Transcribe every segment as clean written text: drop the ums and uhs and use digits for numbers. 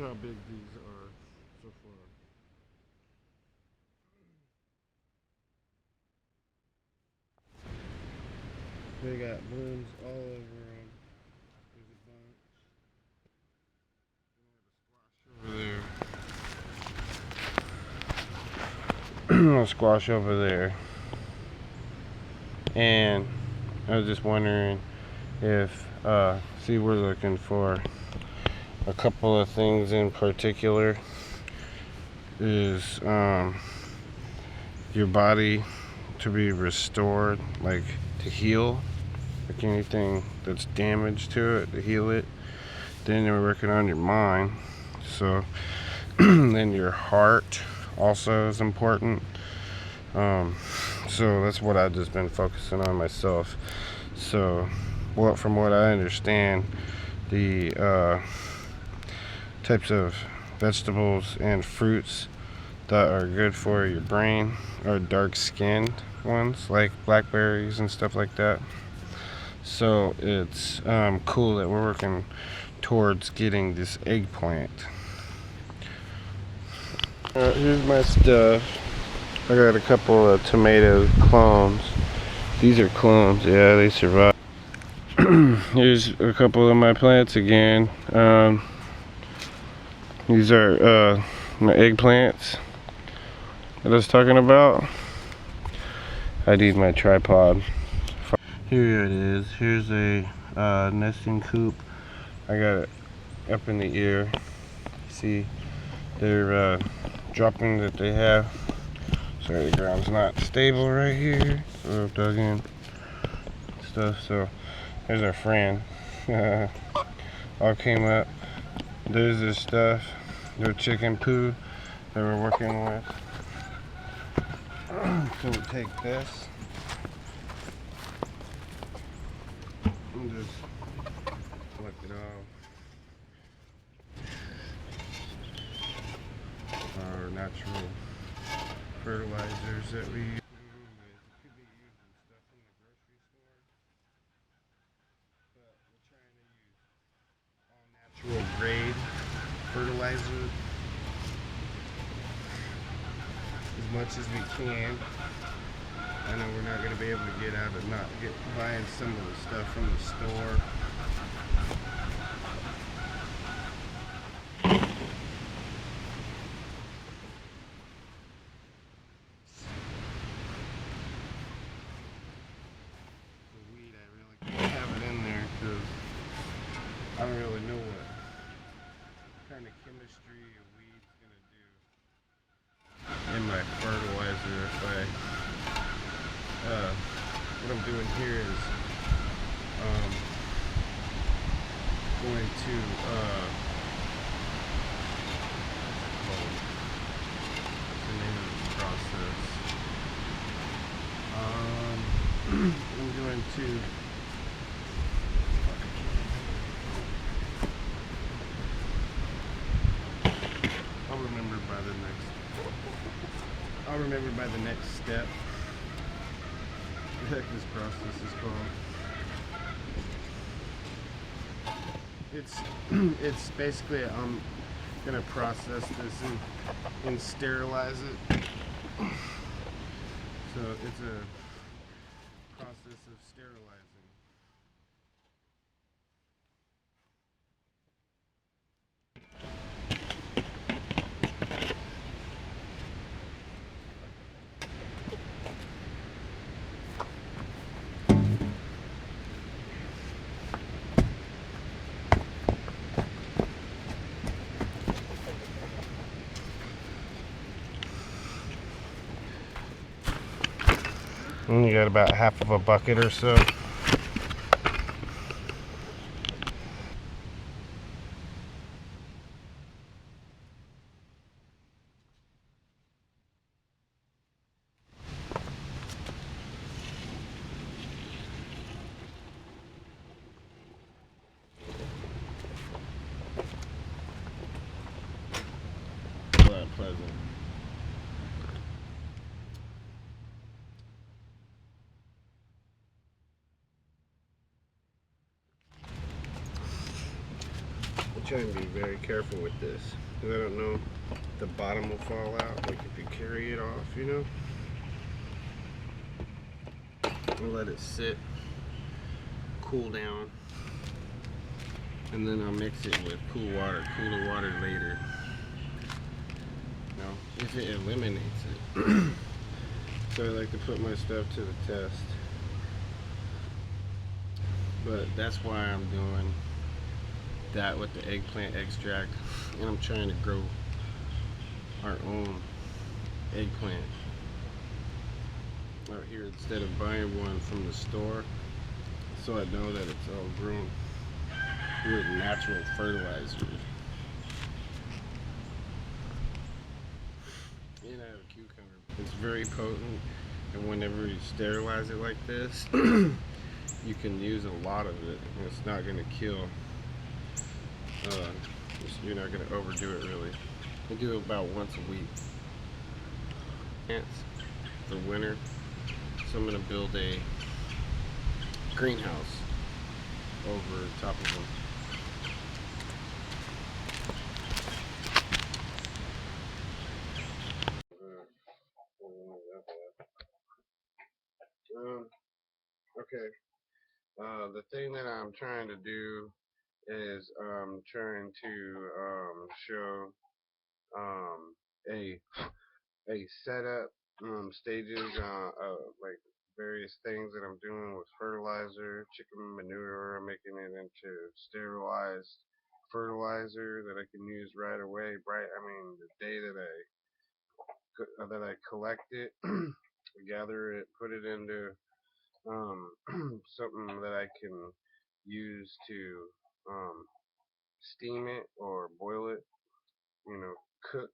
how big these are so far. They got blooms all over them. There's a bunch over there. Squash over there. And I was just wondering if, see, we're looking for a couple of things in particular. Is your body to be restored, like to heal, like anything that's damaged to it, to heal it. Then you're working on your mind. So then your heart also is important. So that's what I've just been focusing on myself. So from what I understand, the types of vegetables and fruits that are good for your brain are dark skinned ones, like blackberries and stuff like that. So it's cool that we're working towards getting this eggplant. Here's my stuff. I got a couple of tomato clones. These are clones, yeah, they survive. Here's a couple of my plants again. These are my eggplants that I was talking about. I need my tripod. Here it is. Here's a nesting coop. I got it up in the air. See, they're dropping that they have. Sorry, the ground's not stable right here. So I've dug in stuff. So there's our friend. All came up. There's this stuff. Their chicken poo that we're working with. So we'll take this and just collect it off. Our natural fertilizers that we use. It could be used in stuff in the grocery store, but we're trying to use all natural grade fertilizer as much as we can. I know we're not going to be able to get out of buying some of the stuff from the store. The weed, I really can't have it in there because I don't really know what kind of chemistry a weed's going to do in my fertilizer. What I'm doing here is going to what's the name of this process? I'm going to I'll remember by the next step. What the heck this process is called. It's basically I'm gonna process this and sterilize it. So it's a process of sterilizing. And you got about half of a bucket or so. Pleasant. trying to be very careful with this because I don't know if the bottom will fall out, like if you carry it off, you know. I'll let it sit, cool down, and then I'll mix it with cooler water later. You know, if it eliminates it. So I like to put my stuff to the test. But that's why I'm doing that with the eggplant extract, and I'm trying to grow our own eggplant out here instead of buying one from the store, so I know that it's all grown with natural fertilizers. And I have a cucumber. It's very potent, and whenever you sterilize it like this, you can use a lot of it, and it's not going to kill. You're not going to overdo it really. I do it about once a week. Plants for winter, so I'm going to build a greenhouse over top of them. Okay. The thing that I'm trying to do is trying to show a setup stages, like various things that I'm doing with fertilizer, chicken manure. I'm making it into sterilized fertilizer that I can use right away. The day that I collect it, gather it, put it into something that I can use to steam it or boil it. You know, cook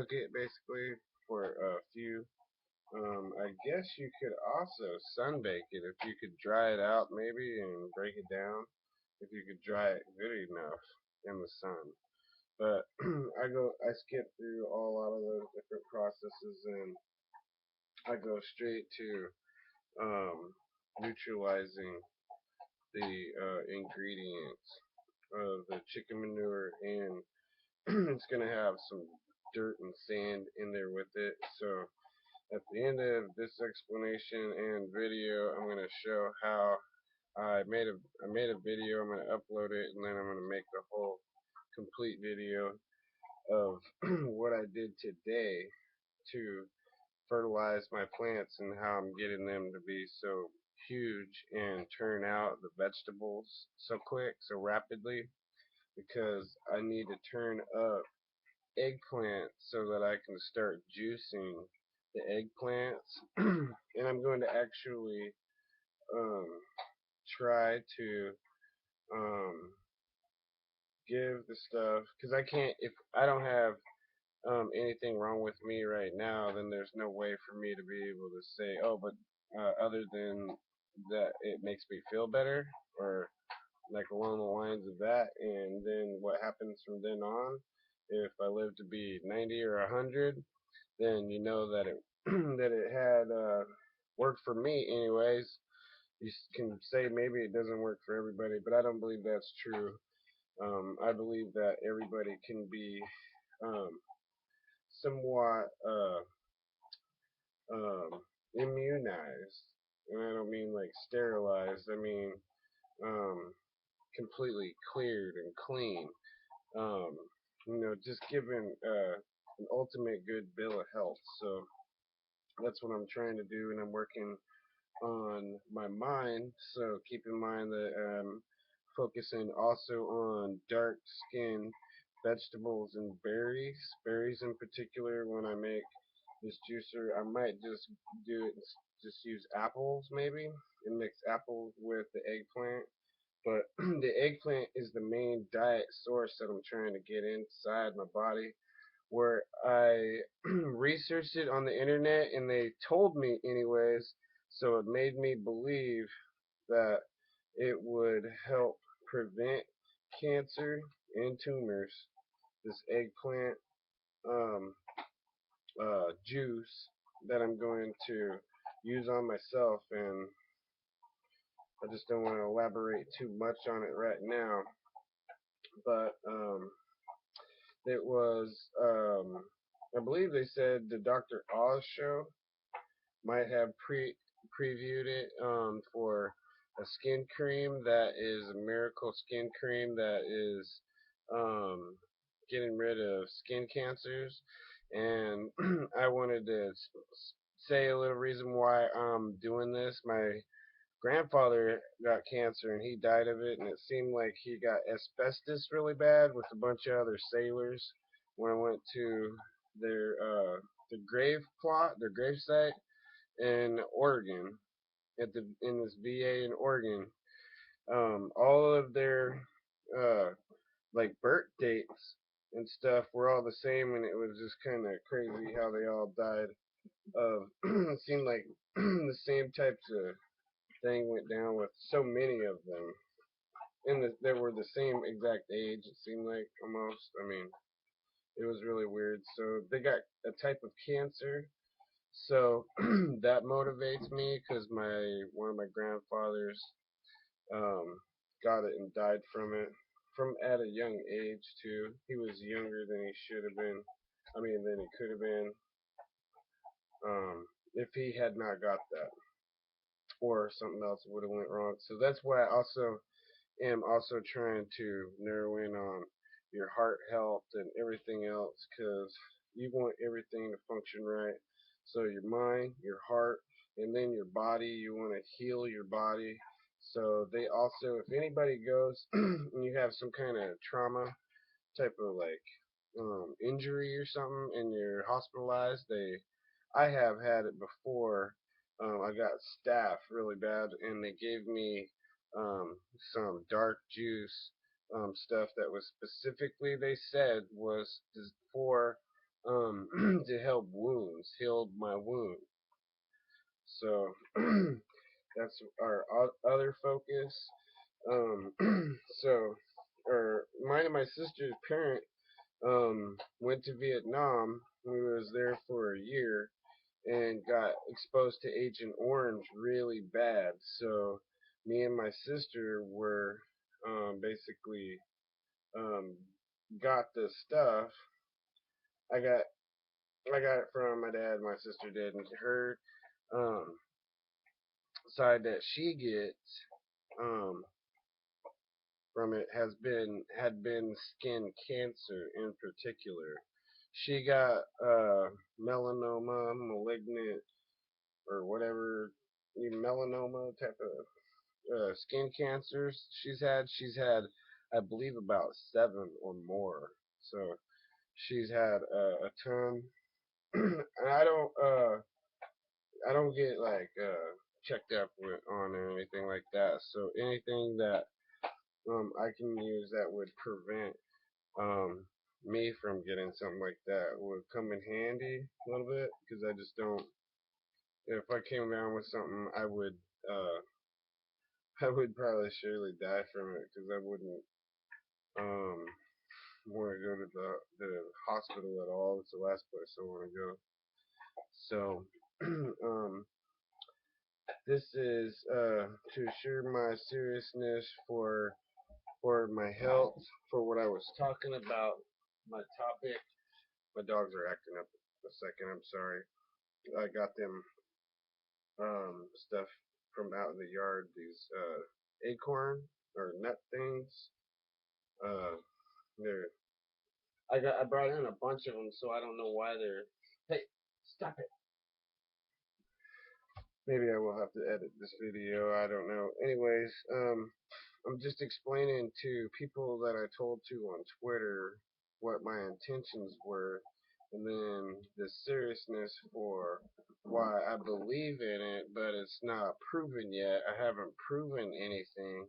it basically for a few. I guess you could also sunbake it if you could dry it out maybe and break it down. If you could dry it good enough in the sun. But I skip through a lot of those different processes and I go straight to neutralizing the ingredients of the chicken manure, and it's gonna have some dirt and sand in there with it. So at the end of this explanation and video, I'm gonna show how I made a video. I'm gonna upload it, and then I'm gonna make the whole complete video of what I did today to fertilize my plants and how I'm getting them to be so huge and turn out the vegetables so quick, so rapidly, because I need to turn up eggplant so that I can start juicing the eggplants. And I'm going to actually um, try to um, give the stuff, because I can't, if I don't have anything wrong with me right now, then there's no way for me to be able to say, oh, but other than that, it makes me feel better, or like along the lines of that. And then what happens from then on, if I live to be 90 or 100, then you know that it that it had worked for me anyways. You can say maybe it doesn't work for everybody, but I don't believe that's true. I believe that everybody can be um, somewhat immunized, and I don't mean like sterilized. I mean completely cleared and clean. Um, just given an ultimate good bill of health. So that's what I'm trying to do, and I'm working on my mind. So keep in mind that I'm focusing also on dark skin vegetables and berries. Berries in particular, when I make this juicer, I might just do it, just use apples maybe, and mix apples with the eggplant. But the eggplant is the main diet source that I'm trying to get inside my body, where I researched it on the internet and they told me anyways, so it made me believe that it would help prevent cancer and tumors. This eggplant um, juice that I'm going to use on myself, and I just don't want to elaborate too much on it right now. but it was I believe they said the Dr. Oz show might have previewed it for a skin cream that is a miracle skin cream that is um, getting rid of skin cancers. And I wanted to say a little reason why I'm doing this. My grandfather got cancer and he died of it, and it seemed like he got asbestos really bad with a bunch of other sailors when I went to their grave plot, their grave site in Oregon, in this VA in Oregon. All of their uh, like birth dates and stuff were all the same, and it was just kind of crazy how they all died of. It seemed like the same types of thing went down with so many of them, and they were the same exact age. It seemed like almost. I mean, it was really weird. So they got a type of cancer. So that motivates me because one of my grandfathers um, got it and died from it from at a young age too. He was younger than he should have been. I mean, than he could have been if he had not got that, or something else would have went wrong. So that's why I also am also trying to narrow in on your heart health and everything else because you want everything to function right. So your mind, your heart, and then your body, you want to heal your body. So they also, if anybody goes and you have some kind of trauma type of like injury or something and you're hospitalized, I have had it before. I got staph really bad, and they gave me um, some dark juice stuff that was specifically they said was for to help wounds, healed my wound. So that's our other focus. So, or mine and my sister's parent went to Vietnam. We was there for a year and got exposed to Agent Orange really bad. So me and my sister were basically um, got the stuff. I got I got it from my dad. My sister did, and her um, side that she gets um, from it had been skin cancer in particular. She got melanoma, malignant, or whatever melanoma type of skin cancers she's had I believe about 7 or more. So she's had a ton. And I don't get like checked up on or anything like that. So anything that I can use that would prevent um me from getting something like that would come in handy a little bit, because I just don't. If I came down with something, uh I would probably surely die from it, because I wouldn't um want to go to the hospital at all. It's the last place I want to go. So this is to assure my seriousness for my health, for what I was talking about, my topic. My dogs are acting up a second. I'm sorry. I got them stuff from out in the yard. These acorn or nut things. Uh, they're I brought in a bunch of them, so I don't know why they're. Hey, stop it! Maybe I will have to edit this video. I don't know. Anyways, I'm just explaining to people that I told to on Twitter what my intentions were, and then the seriousness for why I believe in it, but it's not proven yet. I haven't proven anything.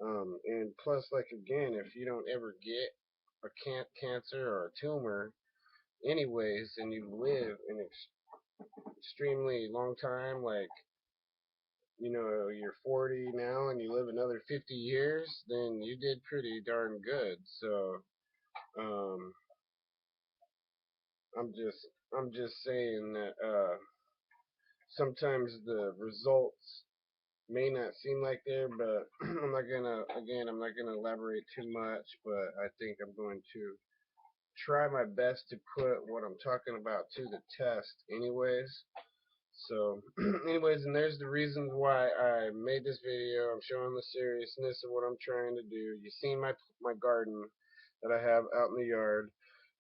And plus, like again, if you don't ever get a cancer or a tumor, anyways, and you live an extremely long time, like you're 40 now and you live another 50 years, then you did pretty darn good. So, um, I'm just saying that sometimes the results may not seem like there, but I'm not gonna elaborate too much, but I think I'm going to try my best to put what I'm talking about to the test anyways. So anyways, and there's the reasons why I made this video. I'm showing the seriousness of what I'm trying to do. You've seen my garden that I have out in the yard.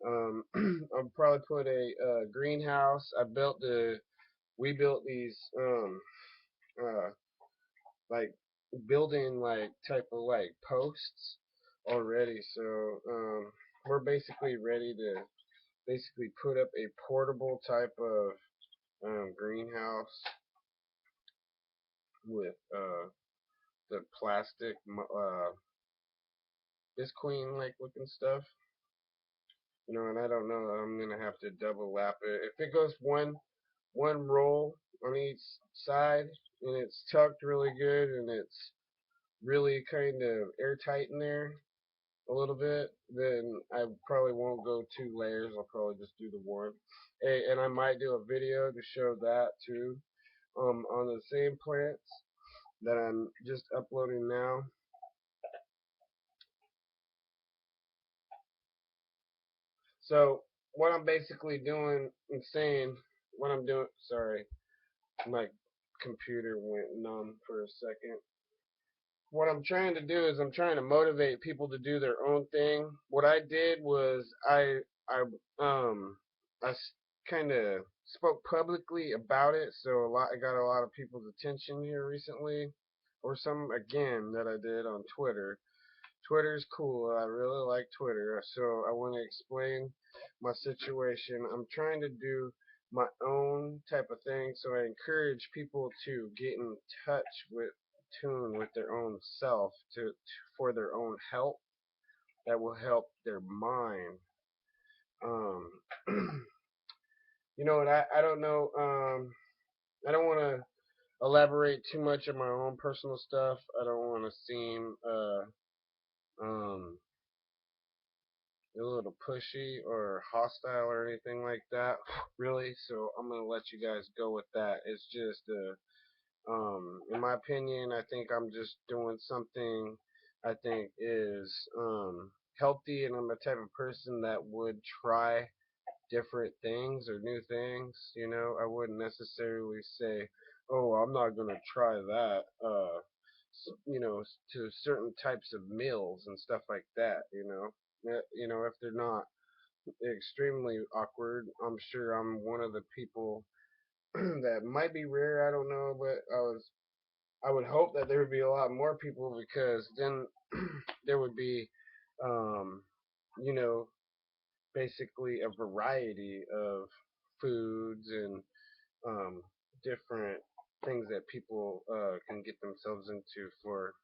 I'll probably put a greenhouse. We built these uh like building like type of like posts already. So we're basically ready to basically put up a portable type of greenhouse with the plastic Bisqueen like looking stuff. And I don't know. I'm gonna have to double lap it. If it goes one roll on each side and it's tucked really good and it's really kind of airtight in there a little bit, then I probably won't go 2 layers. I'll probably just do the one. Hey, and I might do a video to show that too. On the same plants that I'm just uploading now. So what I'm basically doing and saying, what I'm doing, sorry, my computer went numb for a second. What I'm trying to do is I'm trying to motivate people to do their own thing. What I did was I kind of spoke publicly about it, so I got a lot of people's attention here recently, or some again that I did on Twitter. Twitter's cool. I really like Twitter, so I want to explain my situation. I'm trying to do my own type of thing, so I encourage people to get in touch with tune with their own self for their own help that will help their mind. Um, and I don't know. I don't want to elaborate too much on my own personal stuff. I don't want to seem um, a little pushy or hostile or anything like that, really. So I'm gonna let you guys go with that. It's just in my opinion, I think I'm just doing something I think is healthy, and I'm the type of person that would try different things or new things. I wouldn't necessarily say, oh, I'm not gonna try that. To certain types of meals and stuff like that. If they're not extremely awkward, I'm sure I'm one of the people that might be rare. I don't know, but I would hope that there would be a lot more people, because then there would be, um, you know, basically a variety of foods and different things that people can get themselves into for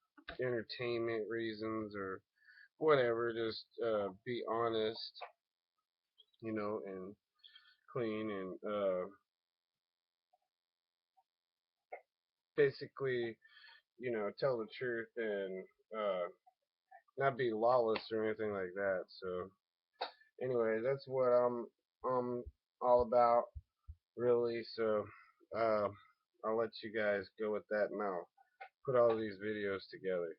entertainment reasons or whatever. Just be honest, and clean, and basically, tell the truth, and not be lawless or anything like that. So anyway, that's what I'm all about, really. So uh, I'll let you guys go with that now. Put all these videos together.